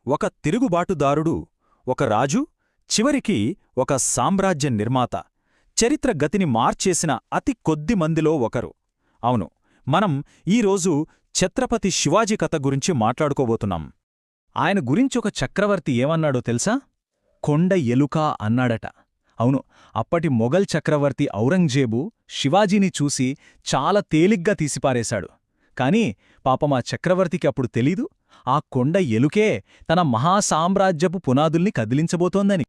ఒక తిరుగుబాటుదారుడు, ఒక రాజు, చివరికి ఒక సామ్రాజ్య నిర్మాత, చరిత్ర గతిని మార్చేసిన అతి కొద్ది మందిలో ఒకరు. అవును, మనం ఈరోజు ఛత్రపతి శివాజీ కథ గురించి మాట్లాడుకోబోతున్నాం. ఆయన గురించొక చక్రవర్తి ఏమన్నాడో తెలుసా? కొండ ఎలుక అన్నాడట. అవును, అప్పటి మొఘల్ చక్రవర్తి ఔరంగజేబు శివాజీని చూసి చాలా తేలిగ్గా తీసిపారేశాడు. కాని పాపమా చక్రవర్తికి అప్పుడు తెలీదు, ఆ కొండ ఎలుకే తన మహాసామ్రాజ్యపు పునాదుల్ని కదిలించబోతోందని.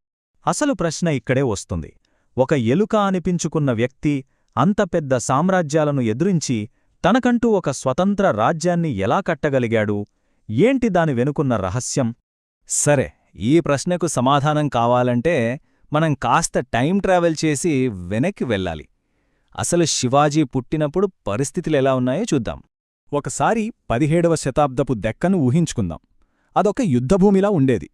అసలు ప్రశ్న ఇక్కడే వస్తుంది. ఒక ఎలుక అనిపించుకున్న వ్యక్తి అంత పెద్ద సామ్రాజ్యాలను ఎదురించి తనకంటూ ఒక స్వతంత్ర రాజ్యాన్ని ఎలా కట్టగలిగాడు? ఏంటి దాని వెనుకున్న రహస్యం? సరే, ఈ ప్రశ్నకు సమాధానం కావాలంటే మనం కాస్త టైం ట్రావెల్ చేసి వెనక్కి వెళ్ళాలి. అసలు శివాజీ పుట్టినప్పుడు పరిస్థితులెలా ఉన్నాయో చూద్దాం. ఒకసారి 17వ శతాబ్దపు దెక్కను ఊహించుకుందాం. అదొక యుద్ధభూమిలా ఉండేది.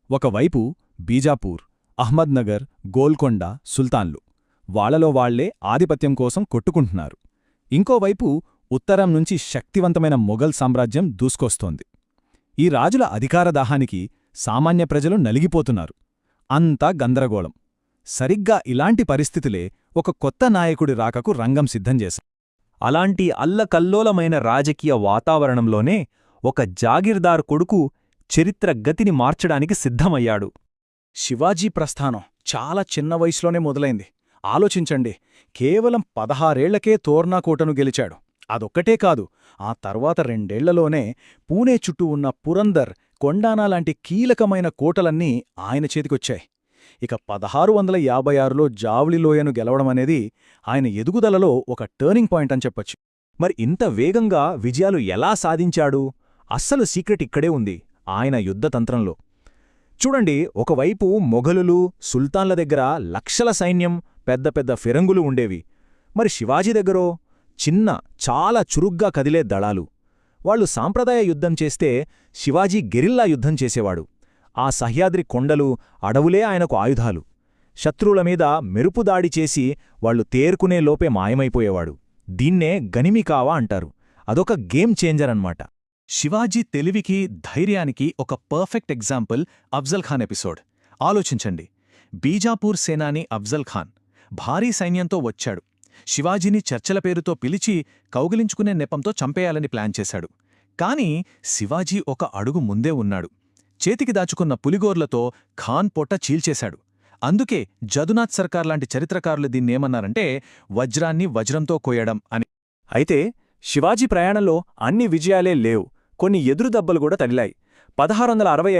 ఒకవైపు బీజాపూర్, అహ్మద్నగర్, గోల్కొండ, సుల్తాన్లు వాళ్లలో వాళ్లే ఆధిపత్యం కోసం కొట్టుకుంటున్నారు. ఇంకోవైపు ఉత్తరం నుంచి శక్తివంతమైన మొఘల్ సామ్రాజ్యం దూసుకొస్తోంది. ఈ రాజుల అధికారదాహానికి సామాన్య ప్రజలు నలిగిపోతున్నారు. అంతా గందరగోళం. సరిగ్గా ఇలాంటి పరిస్థితులే ఒక కొత్త నాయకుడి రాకకు రంగం సిద్ధం చేశాయి. అలాంటి అల్లకల్లోలమైన రాజకీయ వాతావరణంలోనే ఒక జాగీర్దార్ కొడుకు చరిత్ర గతిని మార్చడానికి సిద్ధమయ్యాడు. శివాజీ ప్రస్థానం చాలా చిన్న వయసులోనే మొదలైంది. ఆలోచించండి, కేవలం 16ఏళ్లకే తోర్నాకోటను గెలిచాడు. అదొక్కటే కాదు, ఆ తర్వాత 2ఏళ్లలోనే పూణే చుట్టూ ఉన్న పురందర్, కొండానా లాంటి కీలకమైన కోటలన్నీ ఆయన చేతికొచ్చాయి. ఇక 1656లో జావ్లిలోయను గెలవడమనేది ఆయన ఎదుగుదలలో ఒక టర్నింగ్ పాయింట్ అని చెప్పొచ్చు. మరి ఇంత వేగంగా విజయాలు ఎలా సాధించాడు? అస్సలు సీక్రెట్ ఇక్కడే ఉంది, ఆయన యుద్ధతంత్రంలో. చూడండి, ఒకవైపు మొఘలులు, సుల్తాన్ల దగ్గర లక్షల సైన్యం, పెద్ద పెద్ద ఫిరంగులు ఉండేవి. మరి శివాజీ దగ్గరో చిన్న, చాలా చురుగ్గా కదిలే దళాలు. వాళ్లు సాంప్రదాయ యుద్ధం చేస్తే శివాజీ గెరిల్లా యుద్ధం చేసేవాడు. ఆ సహ్యాద్రి కొండలు, అడవులే ఆయనకు ఆయుధాలు. శత్రువుల మీద మెరుపుదాడి చేసి వాళ్లు తేరుకునే లోపే మాయమైపోయేవాడు. దీన్నే గనిమికావా అంటారు. అదొక గేమ్ చేంజర్ అన్నమాట. శివాజీ తెలివికి, ధైర్యానికి ఒక perfect example Afzal Khan episode. ఆలోచించండి, బీజాపూర్ సేనాని అఫ్జల్ ఖాన్ భారీ సైన్యంతో వచ్చాడు. శివాజీని చర్చల పేరుతో పిలిచి కౌగిలించుకునే నెపంతో చంపేయాలని ప్లాన్ చేశాడు. కాని శివాజీ ఒక అడుగు ముందే ఉన్నాడు. చేతికి దాచుకున్న పులిగోర్లతో ఖాన్ పొట్ట చీల్చేశాడు. అందుకే జదునాథ్ సర్కార్ లాంటి చరిత్రకారులు దీన్నేమన్నారంటే వజ్రాన్ని వజ్రంతో కోయడం అని. అయితే శివాజీ ప్రయాణంలో అన్ని విజయాలే లేవు, కొన్ని ఎదురుదెబ్బలు కూడా తగిలాయి. 1660